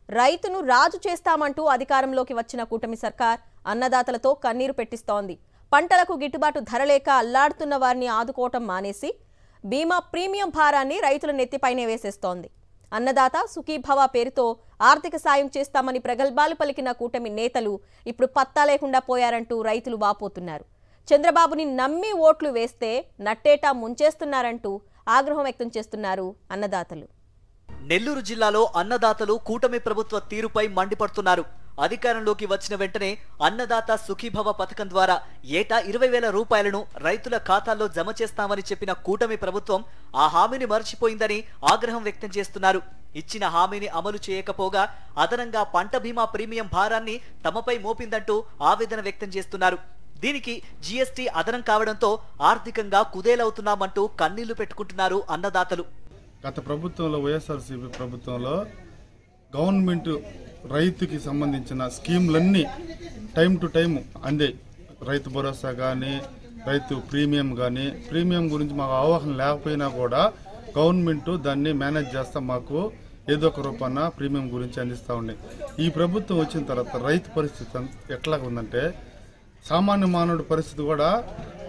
రైతును రాజు చేస్తామంటూ అధికారంలోకి వచ్చిన కూటమి సర్కార్ అన్నదాతలతో కన్నీరు పెట్టిస్తోంది. పంటలకు గిట్టుబాటు ధర లేక అల్లాడుతున్న వారిని ఆదుకోవటం మానేసి బీమా ప్రీమియం భారాన్ని రైతుల నెత్తిపైనే వేసేస్తోంది. అన్నదాత సుఖీభవ పేరుతో ఆర్థిక సాయం చేస్తామని ప్రగల్భాలు పలికిన కూటమి నేతలు ఇప్పుడు పత్తా లేకుండా పోయారంటూ రైతులు వాపోతున్నారు. చంద్రబాబుని నమ్మి ఓట్లు వేస్తే నట్టేటా ముంచేస్తున్నారంటూ ఆగ్రహం వ్యక్తం చేస్తున్నారు అన్నదాతలు. నెల్లూరు జిల్లాలో అన్నదాతలు కూటమి ప్రభుత్వ తీరుపై మండిపడుతున్నారు. అధికారంలోకి వచ్చిన వెంటనే అన్నదాత సుఖీభవ పథకం ద్వారా ఏటా 20,000 రూపాయలను రైతుల ఖాతాల్లో జమ చేస్తామని చెప్పిన కూటమి ప్రభుత్వం ఆ హామీని మర్చిపోయిందని ఆగ్రహం వ్యక్తం చేస్తున్నారు. ఇచ్చిన హామీని అమలు చేయకపోగా అదనంగా పంట బీమా ప్రీమియం భారాన్ని తమపై మోపిందంటూ ఆవేదన వ్యక్తం చేస్తున్నారు. దీనికి జీఎస్టీ అదనం కావడంతో ఆర్థికంగా కుదేలవుతున్నామంటూ కన్నీళ్లు పెట్టుకుంటున్నారు అన్నదాతలు. గత ప్రభుత్వంలో వైఎస్ఆర్సీపీ ప్రభుత్వంలో గవర్నమెంట్ రైతుకి సంబంధించిన స్కీమ్లన్నీ టైం టు టైం అందే. రైతు భరోసా కానీ, రైతు ప్రీమియం కానీ, ప్రీమియం గురించి మాకు అవగాహన లేకపోయినా కూడా గవర్నమెంట్ దాన్ని మేనేజ్ చేస్తా మాకు ఏదో ఒక రూపాన ప్రీమియం గురించి అందిస్తూ ఉండే. ఈ ప్రభుత్వం వచ్చిన తర్వాత రైతు పరిస్థితి ఎట్లా ఉందంటే సామాన్య మానవుడి పరిస్థితి కూడా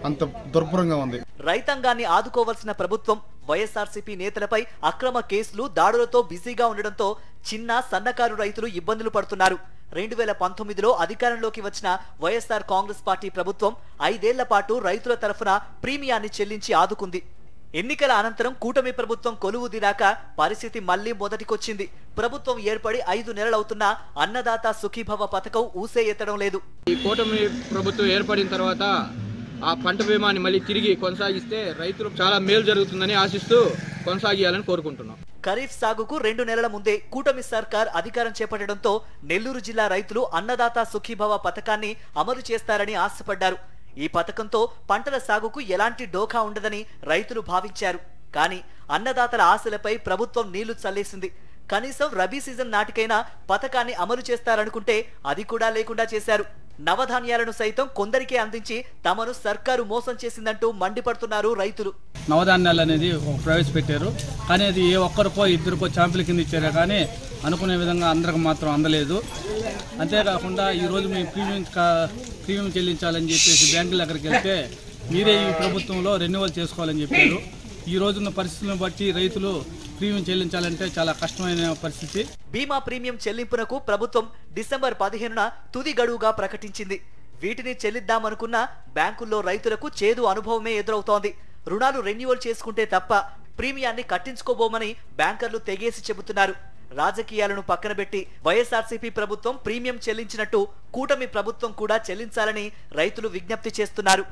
అంత దుర్భరంగా ఉంది. రైతాంగాన్ని ఆదుకోవాల్సిన ప్రభుత్వం వైఎస్ఆర్సీపీ నేతలపై అక్రమ కేసులు, దాడులతో బిజీగా ఉండడంతో చిన్న సన్నకారు రైతులు ఇబ్బందులు పడుతున్నారు. 2019లో అధికారంలోకి వచ్చిన వైఎస్ఆర్ కాంగ్రెస్ పార్టీ ప్రభుత్వం 5 ఏళ్ల పాటు రైతుల తరఫున ప్రీమియాన్ని చెల్లించి ఆదుకుంది. ఎన్నికల అనంతరం కూటమి ప్రభుత్వం కొలువు దిరాక పరిస్థితి మళ్లీ మొదటికొచ్చింది. ప్రభుత్వం ఏర్పడి 5 నెలలవుతున్నా అన్నదాత సుఖీభవ పథకం ఊసే ఎత్తడం లేదు. ఈ కూటమి ప్రభుత్వం ఏర్పడిన తర్వాత ఆ పంట బీమాని మళ్ళీ తిరిగి కొనసాగిస్తే రైతులకు చాలా మేలు జరుగుతుందని ఆశిస్తూ కొనసాగియాలని కోరుకుంటున్నాం. ఖరీఫ్ సాగుకు 2 నెలల ముందే కూటమి సర్కార్ అధికారం చేపట్టడంతో నెల్లూరు జిల్లా రైతులు అన్నదాత సుఖీభవ పథకాన్ని అమలు చేస్తారని ఆశపడ్డారు. ఈ పథకంతో పంటల సాగుకు ఎలాంటి డోకా ఉండదని రైతులు భావించారు. కానీ అన్నదాతల ఆశలపై ప్రభుత్వం నీళ్లు చల్లేసింది. కనీసం రబీ సీజన్ నాటికైనా పథకాన్ని అమలు చేస్తారనుకుంటే అది కూడా లేకుండా చేశారు. నవధాన్యాలను సైతం కొందరికే అందించి తమను సర్కారు మోసం చేసిందంటూ మండిపడుతున్నారు రైతులు. నవధాన్యాలు అనేది ప్రవేశపెట్టారు, కానీ అది ఏ ఒక్కరికో ఇద్దరికో ఛాంపుల కింద ఇచ్చారే కానీ అనుకునే విధంగా అందరికి మాత్రం అందలేదు. అంతేకాకుండా ఈరోజు మేము ప్రీమియం చెల్లించాలని చెప్పేసి బ్యాంకుల దగ్గరికి వెళ్తే మీరే ఈ ప్రభుత్వంలో రెన్యువల్ చేసుకోవాలని చెప్పారు. ఈ రోజున్న పరిస్థితులను బట్టి రైతులు ప్రీమియం చెల్లించాలంటే చాలా కష్టమైన పరిస్థితి. బీమా ప్రీమియం చెల్లింపునకు ప్రభుత్వం డిసెంబర్ 15న తుది గడువుగా ప్రకటించింది. వీటిని చెల్లిద్దామనుకున్న బ్యాంకుల్లో రైతులకు చేదు అనుభవమే ఎదురవుతోంది. రుణాలు రెన్యువల్ చేసుకుంటే తప్ప ప్రీమియాన్ని కట్టించుకోబోమని బ్యాంకర్లు తెగేసి చెబుతున్నారు. రాజకీయాలను పక్కన పెట్టి వైఎస్ఆర్సీపీ ప్రభుత్వం ప్రీమియం చెల్లించినట్టు కూటమి ప్రభుత్వం కూడా చెల్లించాలని రైతులు విజ్ఞప్తి చేస్తున్నారు.